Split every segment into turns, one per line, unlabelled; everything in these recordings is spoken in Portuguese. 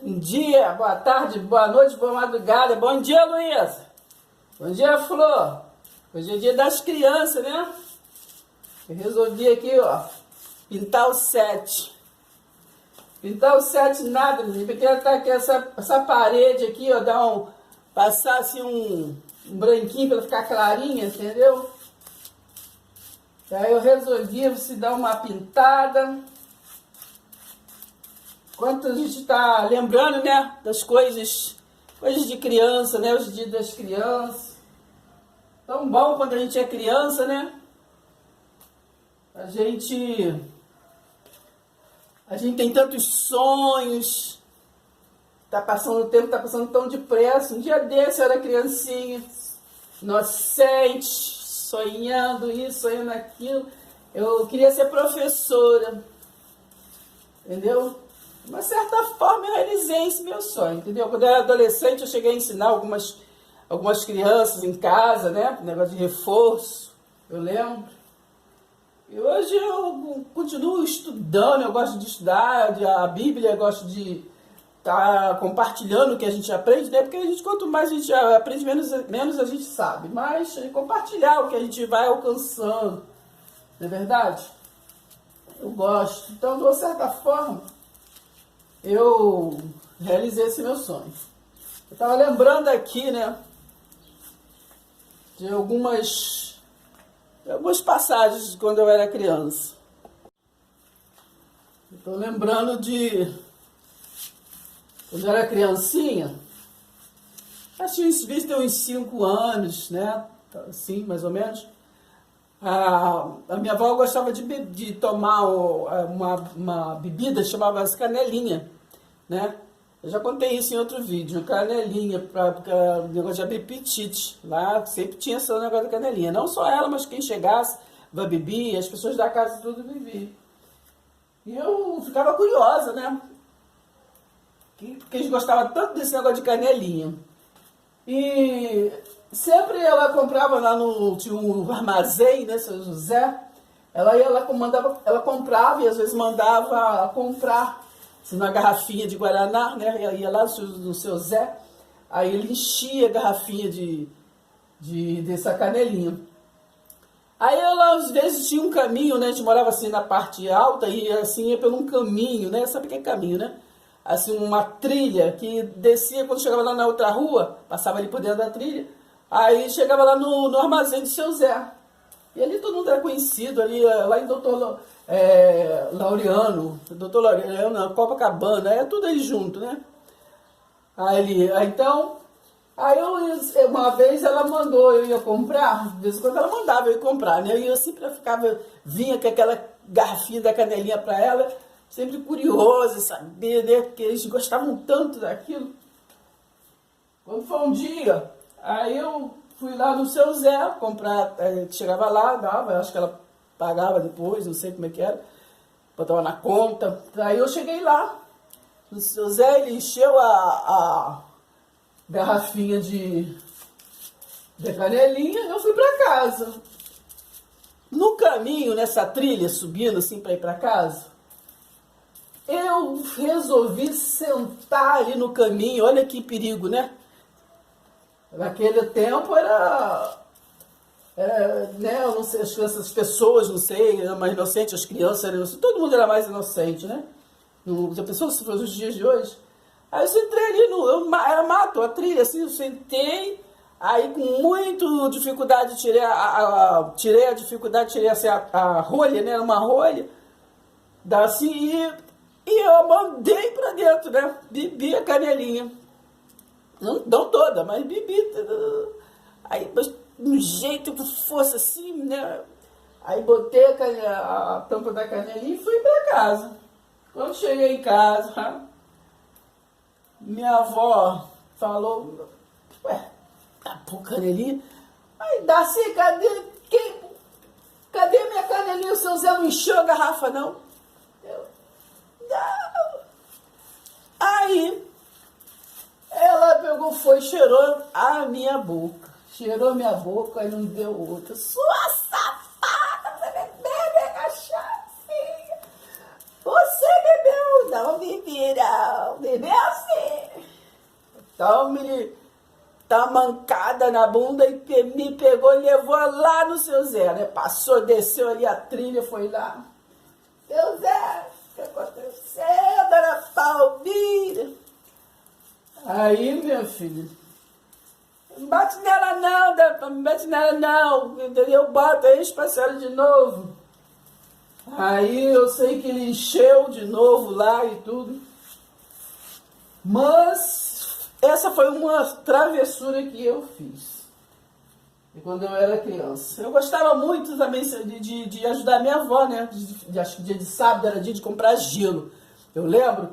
Bom dia, boa tarde, boa noite, boa madrugada. Bom dia, Luísa. Bom dia, Flor. Hoje é dia das crianças, né? Eu resolvi aqui, ó, pintar o set. Pintar o set nada, menino. Porque tá aqui essa parede aqui, ó, passar assim um branquinho para ficar clarinha, entendeu? Aí eu resolvi se dar uma pintada. Enquanto a gente está lembrando, né, das coisas de criança, né, os dias das crianças. Tão bom quando a gente é criança, né? A gente tem tantos sonhos. Tá passando o tempo, tá passando tão depressa. Um dia desse eu era criancinha, inocente, sonhando isso, sonhando aquilo. Eu queria ser professora, entendeu? De uma certa forma eu realizei esse meu sonho, entendeu? Quando eu era adolescente eu cheguei a ensinar algumas crianças em casa, né? Negócio de reforço, eu lembro. E hoje eu continuo estudando, eu gosto de estudar a Bíblia, eu gosto de estar compartilhando o que a gente aprende, né? Porque a gente, quanto mais a gente aprende, menos a gente sabe. Mas compartilhar o que a gente vai alcançando, não é verdade? Eu gosto. Então, de uma certa forma, eu realizei esse meu sonho. Eu estava lembrando aqui, né, de algumas passagens de quando eu era criança. Estou lembrando de quando eu era criancinha, acho que isso devia ter uns 5 anos, né, assim, mais ou menos. A minha avó gostava de tomar uma bebida que chamava-se canelinha, né? Eu já contei isso em outro vídeo, canelinha, para negócio de abrir apetite. Lá sempre tinha esse negócio da canelinha. Não só ela, mas quem chegasse, bebia, as pessoas da casa tudo bebiam. E eu ficava curiosa, né? Porque eles gostavam tanto desse negócio de canelinha. E sempre ela comprava lá tinha um armazém, né, seu José. Ela ia lá, ela comprava e às vezes mandava comprar assim, uma garrafinha de Guaraná, né? Ela ia lá no seu Zé, aí ele enchia a garrafinha dessa canelinha. Aí ela às vezes tinha um caminho, né? A gente morava assim na parte alta e assim ia por um caminho, né? Sabe o que é caminho, né? Assim, uma trilha que descia, quando chegava lá na outra rua, passava ali por dentro da trilha, aí chegava lá no armazém do seu Zé. E ali todo mundo era conhecido, ali, lá em Doutor Laureano, Copacabana, é tudo aí junto, né? Uma vez ela mandou, eu ia comprar, de vez em quando ela mandava eu ir comprar, né? E eu sempre vinha com aquela garrafinha da canelinha para ela, sempre curiosa, saber, né? Porque eles gostavam tanto daquilo. Quando foi um dia, aí eu fui lá no seu Zé comprar, chegava lá, dava, acho que ela pagava depois, não sei como é que era, botava na conta. Aí eu cheguei lá, no seu Zé, ele encheu a garrafinha de canelinha, eu fui para casa. No caminho, nessa trilha, subindo assim para ir para casa, eu resolvi sentar ali no caminho. Olha que perigo, né? Naquele tempo era né, eu não sei, as pessoas, não sei, eram mais inocentes, as crianças eram inocentes, todo mundo era mais inocente, né? Já pensou se fosse os dias de hoje? Aí eu sentei ali, era mato, a trilha, assim, eu sentei, aí com muita dificuldade tirei assim, a rolha, né? Era uma rolha, assim, e eu mandei pra dentro, né? Bebi a canelinha. Não toda, mas bebi. Aí, de um jeito, com força assim, né? Aí botei a tampa da canelinha e fui pra casa. Quando cheguei em casa, minha avó falou, ué, tá por canelinha? Aí, Darcy, cadê minha canelinha? O seu Zé não encheu a garrafa, não? Não. Aí, ela pegou, cheirou a minha boca. Cheirou minha boca e não deu outra. Sua safada, você bebeu minha cachaça. Você bebeu? Não bebi, não. Bebeu sim. Então, me dá uma mancada na bunda e me pegou e levou lá no seu Zé, né? Passou, desceu ali a trilha, foi lá. Seu Zé, o que aconteceu, dona Palmira? Aí, minha filha, não bate nela não, não bate nela não, entendeu? Bota aí pra senhora de novo. Aí eu sei que ele encheu de novo lá e tudo. Mas essa foi uma travessura que eu fiz. E quando eu era criança. Eu gostava muito também de ajudar minha avó, né? Acho que dia de sábado era dia de comprar gelo. Eu lembro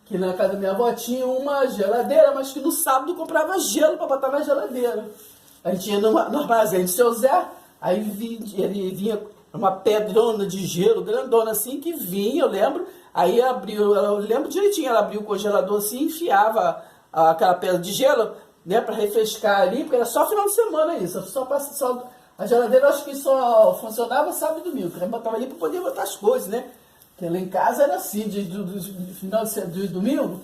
que na casa da minha avó tinha uma geladeira, mas que no sábado comprava gelo para botar na geladeira. A gente ia no armazém de seu Zé, aí ele vinha uma pedrona de gelo, grandona assim, que vinha, eu lembro. Aí abriu, eu lembro direitinho, ela abriu o congelador assim, enfiava aquela pedra de gelo, né, para refrescar ali, porque era só final de semana isso, a geladeira acho que só funcionava sábado e domingo, eu botava ali para poder botar as coisas, né, porque lá em casa era assim, de final de domingo,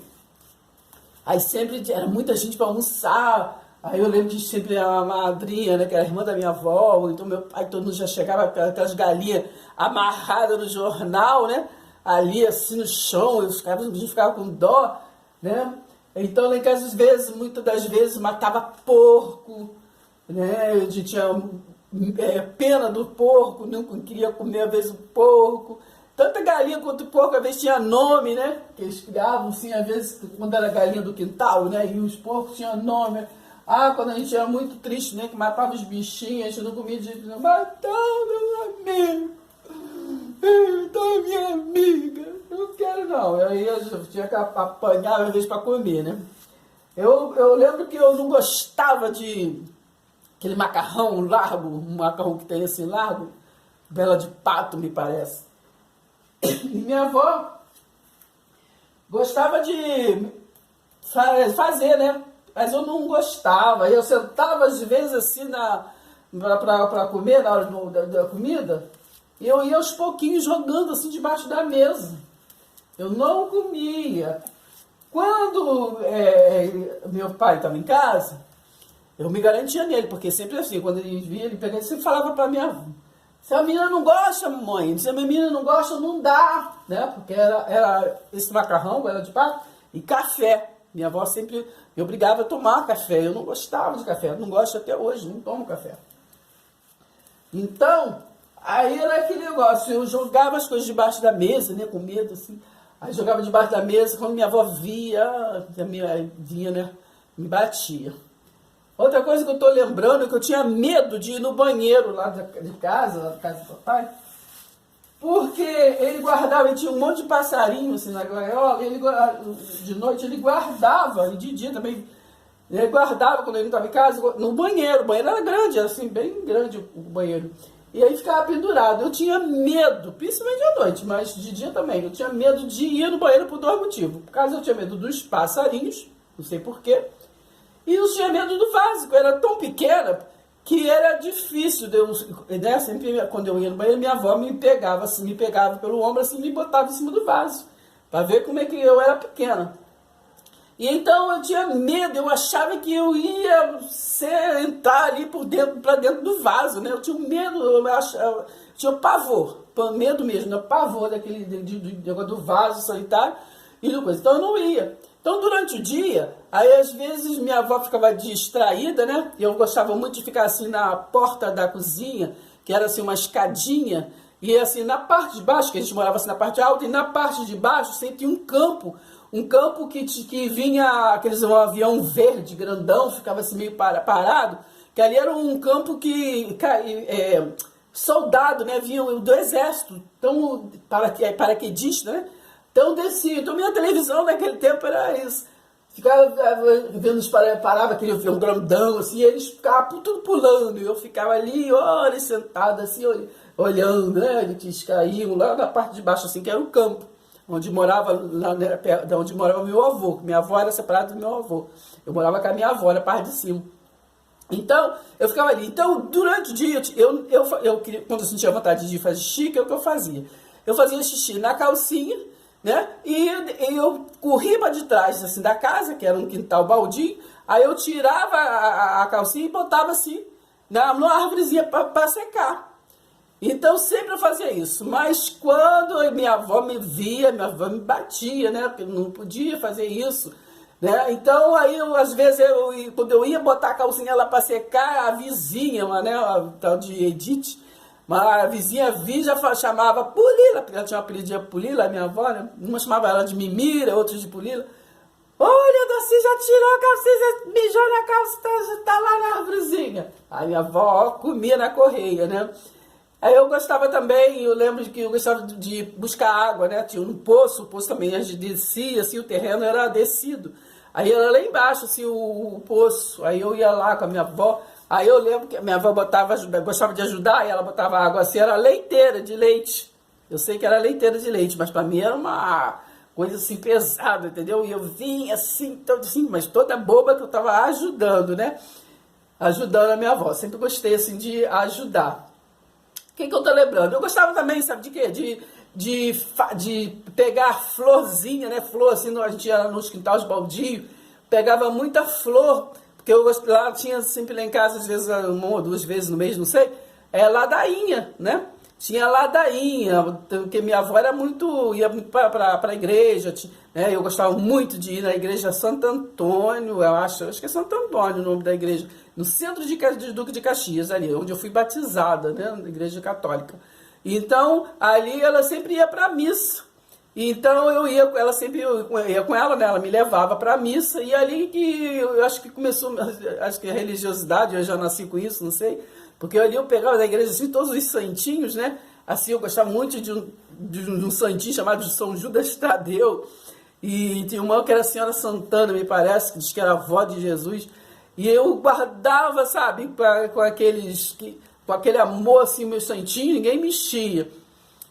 aí sempre era muita gente para almoçar, aí eu lembro de sempre a madrinha, né, que era a irmã da minha avó, então meu pai, todo mundo já chegava com aquelas galinhas amarradas no jornal, né, ali assim no chão, eu ficava com dó, né? Então lá em casa, às vezes, muitas das vezes, matava porco, né? A gente tinha pena do porco, não queria comer às vezes o porco. Tanto a galinha quanto o porco, às vezes tinha nome, né? Que eles criavam, assim, às vezes, quando era galinha do quintal, né? E os porcos tinham nome. Ah, quando a gente era muito triste, né? Que matava os bichinhos, a gente não comia de jeito nenhum. Matou meu amigo! Então, minha amiga, não quero não. Aí eu tinha que apanhar às vezes para comer, né? Eu lembro que eu não gostava de aquele macarrão largo, um macarrão que tem assim largo, bela de pato, me parece. E minha avó gostava de fazer, né? Mas eu não gostava. Eu sentava às vezes assim para comer, na hora da comida. E eu ia aos pouquinhos jogando assim debaixo da mesa. Eu não comia. Quando meu pai estava em casa, eu me garantia nele, porque sempre assim, quando ele via, ele pegava e sempre falava para minha avó: se a menina não gosta, mãe, se a menina não gosta, não dá, né? Porque era esse macarrão, era de pato, e café. Minha avó sempre me obrigava a tomar café. Eu não gostava de café, eu não gosto até hoje, não tomo café. Então, aí era aquele negócio, eu jogava as coisas debaixo da mesa, né, com medo, assim. Aí jogava debaixo da mesa, quando minha avó vinha, né, me batia. Outra coisa que eu tô lembrando é que eu tinha medo de ir no banheiro lá de casa, lá da casa do papai, porque ele guardava, ele tinha um monte de passarinho assim na gaiola, de noite ele guardava, e de dia também, ele guardava quando ele não estava em casa, no banheiro. O banheiro era grande, era assim, bem grande o banheiro. E aí ficava pendurado. Eu tinha medo, principalmente à noite, mas de dia também. Eu tinha medo de ir no banheiro por dois motivos. Por causa eu tinha medo dos passarinhos, não sei porquê. E eu tinha medo do vaso, eu era tão pequena que era difícil. Né? Sempre quando eu ia no banheiro, minha avó me pegava pelo ombro assim, e me botava em cima do vaso, para ver como é que eu era pequena. E então eu tinha medo, eu achava que eu ia entrar ali para dentro do vaso, né? Eu tinha medo, eu tinha pavor, medo mesmo, né? Pavor do vaso sanitário e do coisa. Então eu não ia. Então durante o dia, aí às vezes minha avó ficava distraída, né? E eu gostava muito de ficar assim na porta da cozinha, que era assim uma escadinha, e assim na parte de baixo, que a gente morava assim na parte alta, e na parte de baixo sempre tinha um campo que vinha um avião verde, grandão, ficava assim meio parado, que ali era um campo que soldado, né, vinham do exército, então, paraquedista, né, então descia. Então minha televisão naquele tempo era isso, ficava vendo parava aquele avião grandão, assim, e eles ficavam tudo pulando, e eu ficava ali, olha, sentado assim, olhando, né, eles caíam lá na parte de baixo, assim, que era o campo onde morava, onde morava meu avô. Minha avó era separada do meu avô. Eu morava com a minha avó, na parte de cima. Então, eu ficava ali. Então, durante o dia, quando eu sentia vontade de fazer xixi, que é o que eu fazia? Eu fazia xixi na calcinha, né? E eu corri para de trás assim, da casa, que era um quintal baldio, aí eu tirava a calcinha e botava assim numa árvorezinha para secar. Então sempre eu fazia isso, mas quando minha avó me via, minha avó me batia, né? Porque eu não podia fazer isso, né? Então aí às vezes quando eu ia botar a calcinha lá para secar, a vizinha, né? A tal de Edith, mas a vizinha via já chamava Pulila, porque ela tinha um apelido de Pulila, a minha avó, né? Uma chamava ela de Mimira, outra de Pulila. Olha, Daci já tirou a calcinha, mijou na calça, tá lá na árvorezinha. Aí minha avó comia na correia, né? Aí eu gostava também, eu lembro que eu gostava de buscar água, né? Tinha um poço, o poço também a gente descia, assim, o terreno era descido. Aí era lá embaixo, assim, o poço. Aí eu ia lá com a minha avó. Aí eu lembro que a minha avó gostava de ajudar, e ela botava água assim, era leiteira de leite. Eu sei que era leiteira de leite, mas para mim era uma coisa assim pesada, entendeu? E eu vinha assim, assim, mas toda boba que eu tava ajudando, né? Ajudando a minha avó. Sempre gostei assim de ajudar. O que eu tô lembrando? Eu gostava também, sabe de quê? De pegar florzinha, né? Flor, assim, a gente ia nos quintais baldios, pegava muita flor, porque lá tinha sempre lá em casa, às vezes, uma ou duas vezes no mês, não sei, ladainha, né? Tinha ladainha, porque minha avó ia muito para a igreja, né? Eu gostava muito de ir na igreja Santo Antônio, acho que é Santo Antônio o nome da igreja, no centro de Duque de Caxias, ali, onde eu fui batizada, né? Na igreja católica. Então, ali ela sempre ia para a missa. Então ela sempre ia com ela, né? Ela me levava para a missa, e ali que eu acho que começou, acho que a religiosidade, eu já nasci com isso, não sei, porque ali eu pegava da igreja assim, todos os santinhos, né? Assim, eu gostava muito de um santinho chamado de São Judas Tadeu, e tinha uma que era a Senhora Santana, me parece, que diz que era a avó de Jesus, e eu guardava, sabe, com aquele amor, assim, meus santinhos, ninguém mexia.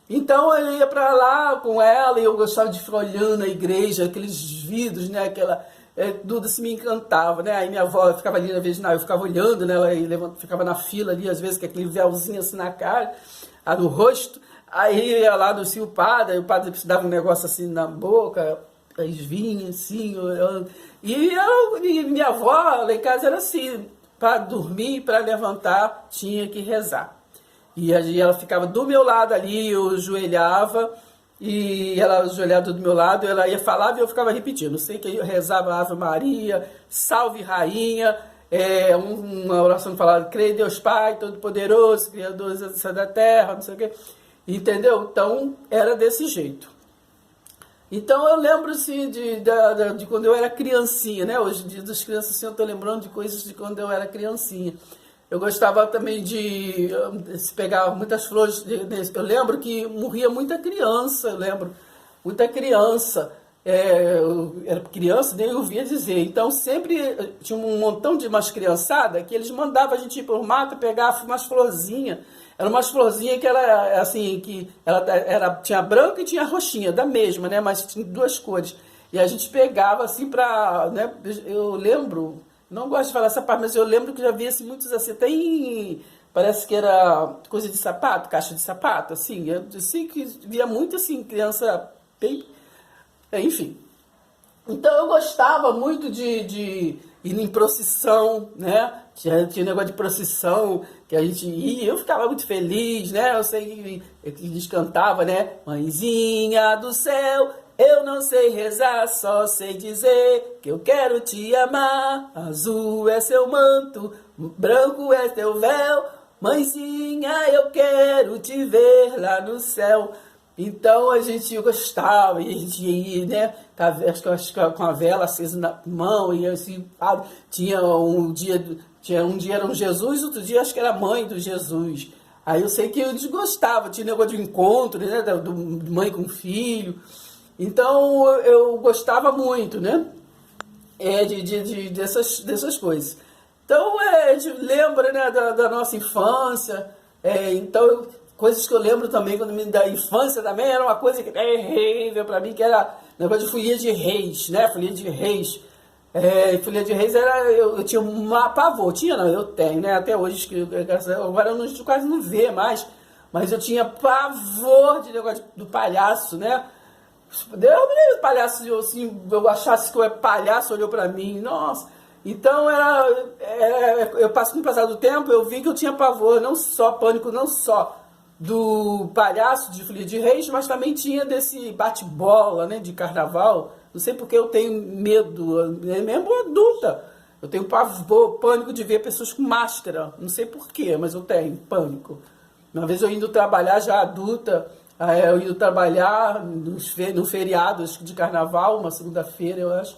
Então eu ia para lá com ela, e eu gostava de ficar olhando a igreja, aqueles vidros, né? Tudo assim me encantava, né? Aí minha avó ficava ali, às vezes, eu ficava olhando, né? Ela ficava na fila ali, às vezes, com aquele véuzinho assim na cara, no rosto. Aí ia lá do o padre dava um negócio assim na boca, aí vinha assim, olhando. E minha avó lá em casa era assim, para dormir, para levantar, tinha que rezar. E aí ela ficava do meu lado ali, eu ajoelhava, e ela ajoelhava do meu lado, ela ia falar e eu ficava repetindo. Eu sei que eu rezava Ave Maria, Salve Rainha, uma oração falava, creio em Deus Pai, Todo-Poderoso, Criador da Terra, não sei o quê. Entendeu? Então, era desse jeito. Então, eu lembro assim, de quando eu era criancinha, né? Hoje em dia, das crianças, assim, eu estou lembrando de coisas de quando eu era criancinha. Eu gostava também de se pegar muitas flores. Eu lembro que morria muita criança, eu lembro. Muita criança. Eu era criança, nem ouvia dizer. Então sempre tinha um montão de umas criançadas que eles mandavam a gente ir para o mato pegar umas florzinhas. Eram umas florzinhas que era assim, que tinha branca e tinha roxinha, da mesma, né? Mas tinha duas cores. E a gente pegava assim para, né? Eu lembro. Não gosto de falar essa parte, mas eu lembro que já vi assim, muitos assim, parece que era coisa de sapato, caixa de sapato, assim, eu sei que via muito assim, criança, bem, enfim. Então eu gostava muito de ir em procissão, né? Tinha negócio de procissão, que a gente ia, eu ficava muito feliz, né? Eu sei que eles cantavam, né? Mãezinha do céu, eu não sei rezar, só sei dizer que eu quero te amar. Azul é seu manto, branco é teu véu. Mãezinha, eu quero te ver lá no céu. Então a gente gostava, e a gente ia, né? Acho que com a vela acesa na mão, e assim, tinha um dia era um Jesus, outro dia acho que era a mãe do Jesus. Aí eu sei que eu desgostava, tinha negócio de encontro, né? De mãe com filho. Então eu gostava muito, né? Dessas coisas. Então a gente lembra, né, da nossa infância. Então, coisas que eu lembro também da infância também era uma coisa que é terrível para mim, que era negócio de folia de reis, né? Folia de reis. Folia de reis eu tinha um pavor, não, eu tenho, né? Até hoje, agora eu quase não vê mais, mas eu tinha pavor de negócio do palhaço, né? Deu palhaço, assim, eu achasse que eu era palhaço, olhou pra mim, nossa. Então eu passei no passar do tempo, eu vi que eu tinha pavor, não só pânico, não só do palhaço de Folia de Reis, mas também tinha desse bate-bola, né, de carnaval. Não sei porque eu tenho medo, mesmo adulta. Eu tenho pavor, pânico de ver pessoas com máscara. Não sei porquê, mas eu tenho pânico. Uma vez eu indo trabalhar, já adulta, eu indo trabalhar no feriado acho que de carnaval, uma segunda-feira, eu acho,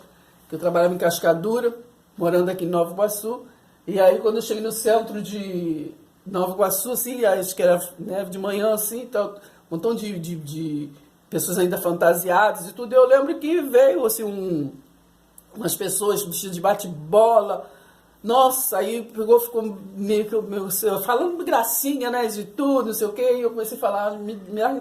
que eu trabalhava em Cascadura, morando aqui em Nova Iguaçu. E aí, quando eu cheguei no centro de Nova Iguaçu, assim, acho que era, né, de manhã, assim, então, um montão de pessoas ainda fantasiadas e tudo. Eu lembro que veio, assim, umas pessoas vestidas de bate-bola. Nossa, aí pegou, ficou meio que falando gracinha, né, de tudo, não sei o quê, e eu comecei a falar, me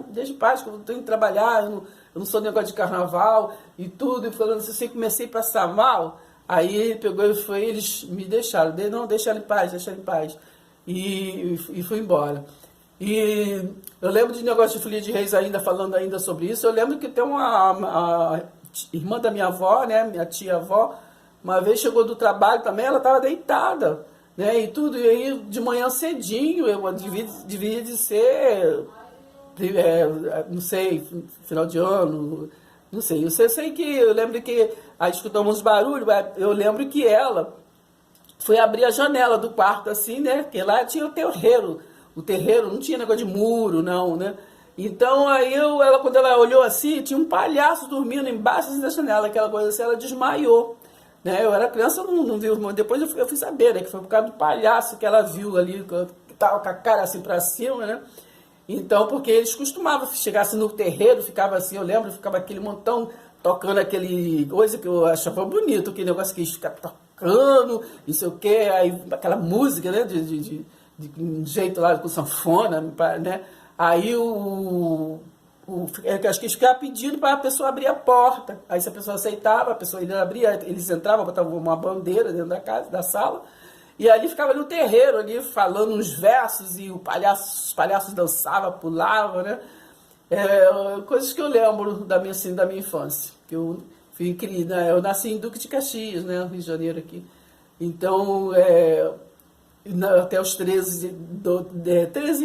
deixa em paz, que eu tenho que trabalhar, eu não sou negócio de carnaval e tudo, e falando assim, comecei a passar mal. Aí ele pegou e foi, eles me deixaram, não, deixa ela em paz, deixa ela em paz. E fui embora. E eu lembro de negócio de Folia de Reis ainda, falando ainda sobre isso, eu lembro que tem a irmã da minha avó, né, minha tia-avó, uma vez chegou do trabalho também, ela estava deitada, né, e tudo, e aí de manhã cedinho, eu devia de ser, não sei, final de ano, não sei, eu sei que, eu lembro que aí escutamos uns barulhos, eu lembro que ela foi abrir a janela do quarto assim, né, porque lá tinha o terreiro não tinha negócio de muro, não, né, então aí quando ela olhou assim, tinha um palhaço dormindo embaixo assim, da janela, aquela coisa assim, ela desmaiou. Né? Eu era criança, eu não vi, depois eu fui saber, né, que foi por causa do palhaço que ela viu ali, que tava com a cara assim pra cima, né? Então, porque eles costumavam chegar assim no terreiro, ficava assim, eu lembro, ficava aquele montão tocando aquele coisa que eu achava bonito, aquele negócio que eles ficavam tocando, não sei o que, aí aquela música, né, de um jeito lá com sanfona, né? Aí acho que eles ficavam pedindo para a pessoa abrir a porta. Aí se a pessoa aceitava, a pessoa ainda abria, eles entravam, botavam uma bandeira dentro da casa, da sala, e ali ficava no terreiro, ali falando uns versos, e os palhaços dançavam, pulavam, né? Coisas que eu lembro da minha infância. Que eu eu nasci em Duque de Caxias, né, no Rio de Janeiro aqui. Então, até os 13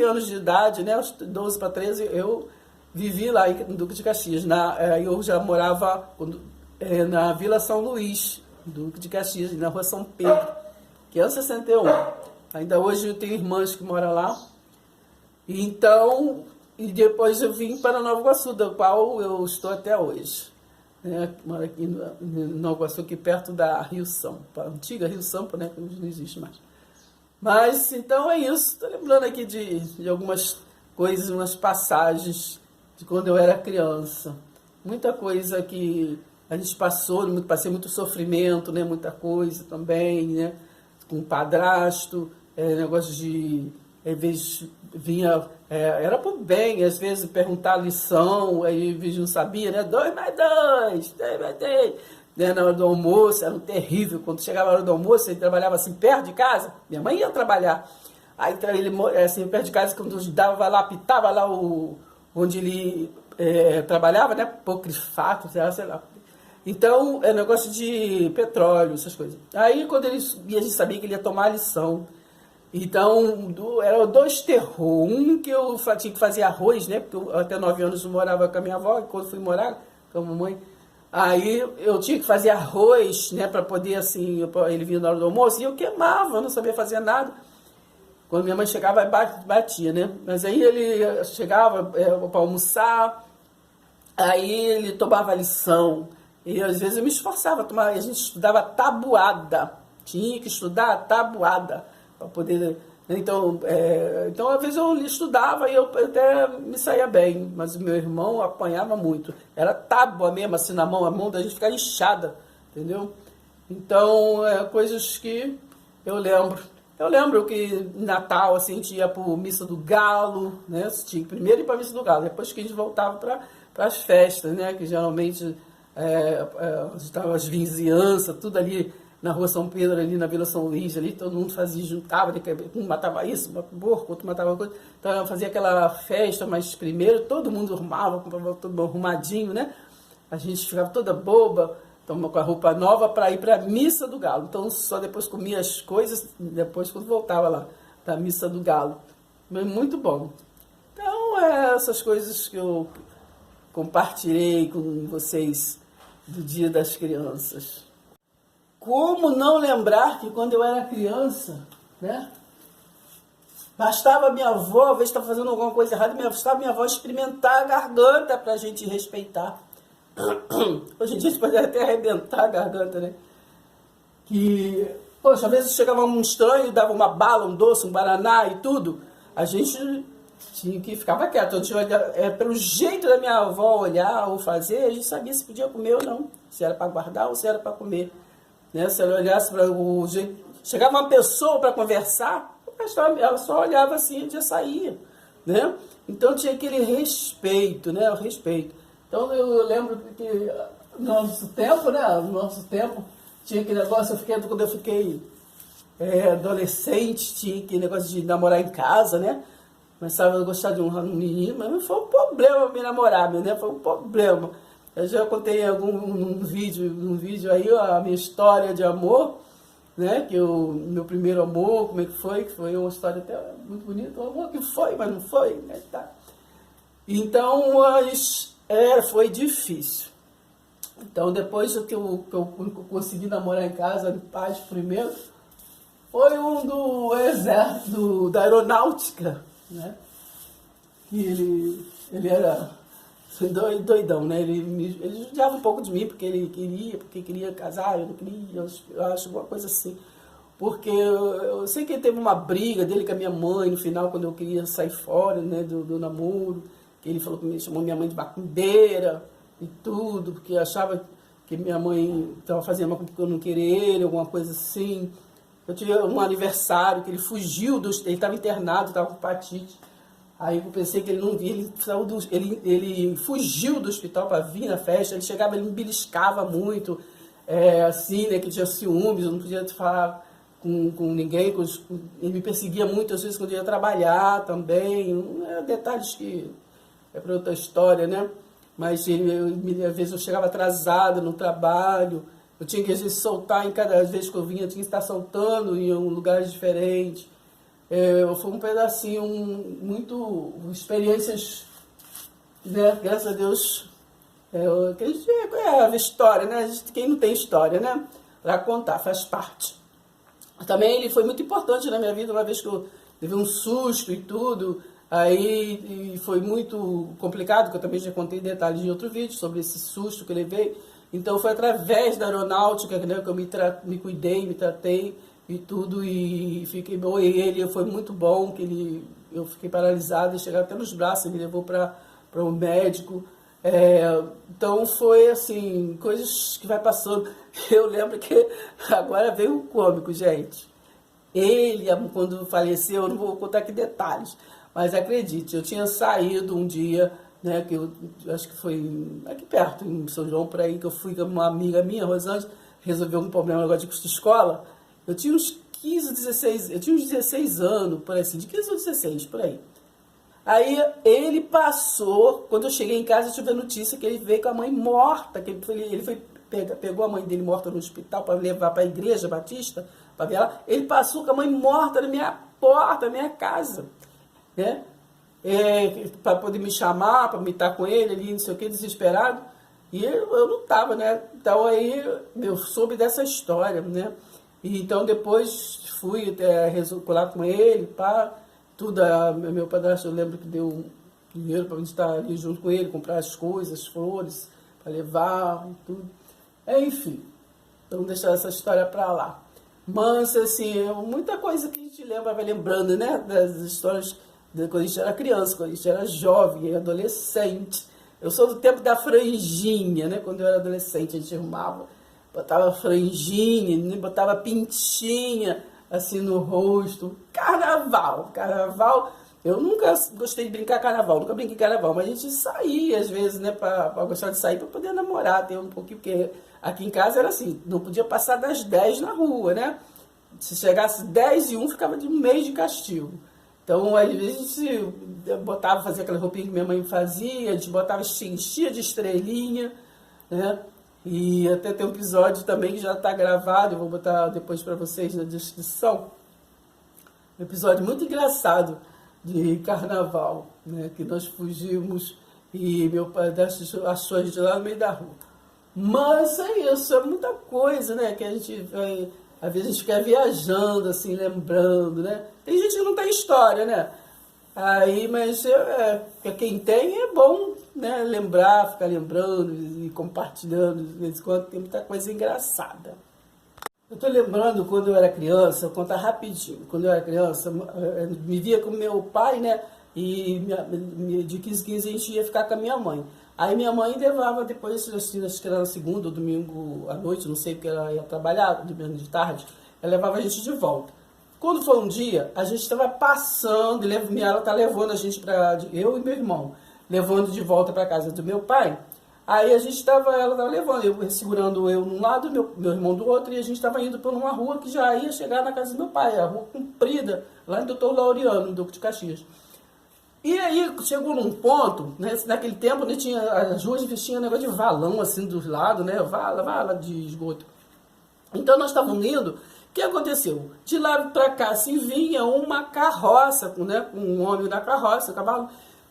anos de idade, né, os 12 para 13, eu vivi lá em Duque de Caxias. Eu já morava na Vila São Luís, Duque de Caxias, na Rua São Pedro, que é o 61. Ainda hoje eu tenho irmãs que moram lá. Então, e depois eu vim para Nova Iguaçu, da qual eu estou até hoje. Moro aqui em Nova Iguaçu, aqui perto da Rio Sampa, a antiga Rio Sampa, né, que hoje não existe mais. Mas, então é isso. Estou lembrando aqui de algumas coisas, umas passagens de quando eu era criança. Muita coisa que a gente passei muito sofrimento, né? Muita coisa também, né? Com o padrasto, negócio de, às vezes vinha, era por bem, às vezes perguntar a lição, aí às vezes não sabia, né? 2 mais 2, 3 mais 3. Né, na hora do almoço, era um terrível. Quando chegava a hora do almoço, ele trabalhava assim perto de casa, minha mãe ia trabalhar. Aí ele assim, perto de casa, quando dava lá, pitava lá onde ele trabalhava, né? Pocrifato, sei lá. Então, é negócio de petróleo, essas coisas. Aí, quando a gente sabia que ele ia tomar a lição. Então, eram 2 terror. Um que eu tinha que fazer arroz, né? Porque eu até 9 anos eu morava com a minha avó, e quando fui morar com a mamãe, aí eu tinha que fazer arroz, né? Para poder, assim, ele vinha na hora do almoço, e eu queimava, eu não sabia fazer nada. Quando minha mãe chegava, batia, né? Mas aí ele chegava para almoçar, aí ele tomava lição. E às vezes eu me esforçava a tomar, a gente estudava tabuada. Tinha que estudar tabuada para poder. Então, às vezes eu estudava e eu até me saía bem, mas o meu irmão apanhava muito. Era tábua mesmo, assim, na mão, a mão da gente ficava inchada, entendeu? Então, coisas que eu lembro. Eu lembro que em Natal, assim, a gente ia para Missa do Galo, né? Tinha primeiro ir para a Missa do Galo, depois que a gente voltava para as festas, né? Que geralmente estavam as vizinhanças, tudo ali na Rua São Pedro, ali na Vila São Luís, ali todo mundo juntava, um matava isso, um porco, outro matava coisa. Então eu fazia aquela festa, mas primeiro todo mundo arrumava, todo arrumadinho, né? a gente ficava toda boba, então, com a roupa nova para ir para a missa do galo. Então, só depois comia as coisas, depois quando voltava lá da missa do galo. Mas muito bom. Então, essas coisas que eu compartilhei com vocês do Dia das Crianças. Como não lembrar que quando eu era criança, né? Bastava minha avó, às vezes estava fazendo alguma coisa errada, bastava minha avó experimentar a garganta para a gente respeitar. Hoje em dia a gente pode até arrebentar a garganta, né? Que, poxa, às vezes chegava um estranho, dava uma bala, um doce, um guaraná e tudo, a gente tinha que ficava quieto. Pelo jeito da minha avó olhar ou fazer, a gente sabia se podia comer ou não, se era para guardar ou se era para comer. Né? Se ela olhasse para o jeito... Chegava uma pessoa para conversar, ela só olhava assim e já saía. Né? Então tinha aquele respeito, né? O respeito. Então eu lembro que no nosso tempo, né? No nosso tempo tinha aquele negócio, quando eu fiquei adolescente, tinha aquele negócio de namorar em casa, né? Começava a gostar de um menino, mas não foi um problema me namorar, né? Foi um problema. Eu já contei em num vídeo aí a minha história de amor, né? Meu primeiro amor, como é que foi uma história até muito bonita, o amor que foi, mas não foi, né? Tá. Então, foi difícil. Então, depois que eu consegui namorar em casa, em paz primeiro, foi um do exército, da aeronáutica, né? Que ele era doidão, né? Ele judiava um pouco de mim, porque queria casar, eu não queria, eu acho alguma coisa assim. Porque eu sei que ele teve uma briga dele com a minha mãe, no final, quando eu queria sair fora, né, do namoro. Ele falou que chamou minha mãe de macumbeira e tudo, porque achava que minha mãe estava fazendo macumba porque eu não queria ele, alguma coisa assim. Eu tive um aniversário que ele fugiu, ele estava internado, estava com hepatite. Aí eu pensei que ele não via, ele fugiu do hospital para vir na festa, ele chegava, ele me beliscava muito, assim, né, que tinha ciúmes, eu não podia falar com ninguém, ele me perseguia muito, às vezes, quando eu ia trabalhar também, detalhes que é para outra história, né? Mas às vezes eu chegava atrasada no trabalho, eu tinha que às vezes soltar, cada vez que eu vinha, eu tinha que estar soltando em um lugar diferente. Foi um pedacinho, experiências, né? Graças a Deus, que a gente a história, né? Quem não tem história, né? Para contar, faz parte. Também ele foi muito importante na minha vida, uma vez que eu teve um susto e tudo. Aí foi muito complicado, que eu também já contei detalhes em outro vídeo sobre esse susto que eu levei. Então foi através da aeronáutica, né, que eu me cuidei, me tratei e tudo, e fiquei bom. E ele foi muito bom, eu fiquei paralisada, chegava até nos braços, ele me levou para um médico. Então foi assim, coisas que vai passando. Eu lembro que agora veio o cômico, gente. Ele, quando faleceu, eu não vou contar aqui detalhes, mas acredite, eu tinha saído um dia, né, que eu acho que foi aqui perto, em São João, por aí, que eu fui com uma amiga minha, Rosângela, resolveu um problema agora de custo de escola. Eu tinha uns 16 anos, por aí, assim, de 15 ou 16, por aí. Aí ele passou, quando eu cheguei em casa, eu tive a notícia que ele veio com a mãe morta, que pegou a mãe dele morta no hospital para levar para a igreja batista, para ver ela. Ele passou com a mãe morta na minha porta, na minha casa, né? Para poder me chamar, para me estar com ele ali, não sei o que, desesperado. E eu não estava, né? Então aí eu soube dessa história, né? E então depois fui lá com ele, pá, tudo. Meu padrasto, eu lembro que deu dinheiro para a gente estar ali junto com ele, comprar as coisas, flores, para levar, tudo. Enfim, então deixar essa história para lá. Mas, assim, muita coisa que a gente lembra, vai lembrando, né? Das histórias de quando a gente era criança, quando a gente era jovem, adolescente. Eu sou do tempo da franjinha, né? Quando eu era adolescente, a gente arrumava, botava franjinha, botava pintinha, assim, no rosto. Carnaval. Eu nunca gostei de brincar carnaval, nunca brinquei carnaval, mas a gente saía, às vezes, né? Pra gostar de sair, para poder namorar, ter um pouquinho, porque aqui em casa era assim, não podia passar das 10 na rua, né? Se chegasse 10:01, ficava de um mês de castigo. Então, às vezes, a gente fazia aquela roupinha que minha mãe fazia, a gente enchia de estrelinha, né? E até tem um episódio também que já está gravado, eu vou botar depois para vocês na descrição. Um episódio muito engraçado de carnaval, né? Que nós fugimos e meu pai achou a gente lá no meio da rua. Mas é isso, é muita coisa, né? Que a gente vai, às vezes a gente fica viajando, assim, lembrando, né? Tem gente que não tem história, né? Aí, mas pra quem tem é bom, né? Lembrar, ficar lembrando e compartilhando, de vez em quando tem muita coisa engraçada. Eu tô lembrando quando eu era criança, vou contar rapidinho. Quando eu era criança, eu me via com meu pai, né? E de 15 em 15 a gente ia ficar com a minha mãe. Aí minha mãe levava depois, assim, acho que era na segunda ou domingo à noite, não sei porque ela ia trabalhar, domingo de tarde, ela levava a gente de volta. Quando foi um dia, a gente estava passando, e ela tá levando a gente para, eu e meu irmão, levando de volta para casa do meu pai. Aí a gente estava, ela estava levando, eu segurando eu num lado, meu irmão do outro, e a gente estava indo por uma rua que já ia chegar na casa do meu pai, a rua comprida, lá em Doutor Laureano, em Duque de Caxias. E aí chegou num ponto, né, naquele tempo né, tinha, as ruas tinham um negócio de valão assim dos lados, né, vala de esgoto. Então nós estávamos indo, o que aconteceu? De lá para cá assim, vinha uma carroça, né, com um homem na carroça, um cavalo.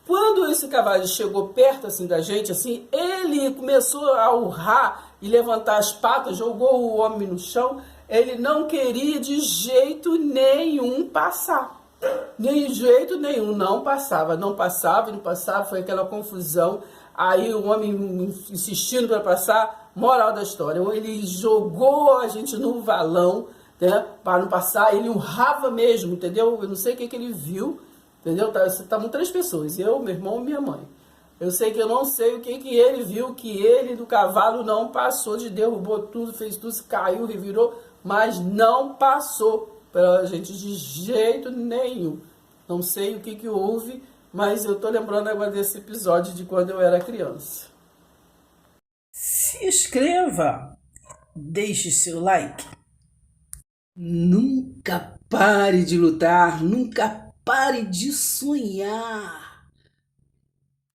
Quando esse cavalo chegou perto assim da gente, assim, ele começou a urrar e levantar as patas, jogou o homem no chão. Ele não queria de jeito nenhum passar. De jeito nenhum, não passava, não passava, não passava, foi aquela confusão. Aí o homem insistindo para passar, moral da história, ele jogou a gente no valão, né, para não passar, ele urrava mesmo, entendeu? Eu não sei o que ele viu, entendeu? Estavam 3 pessoas, eu, meu irmão e minha mãe. Eu sei que eu não sei o que ele viu, que ele do cavalo não passou, derrubou tudo, fez tudo, caiu, revirou, mas não passou pra gente de jeito nenhum. Não sei o que houve, mas eu tô lembrando agora desse episódio de quando eu era criança. Se inscreva, deixe seu like. Nunca pare de lutar, nunca pare de sonhar.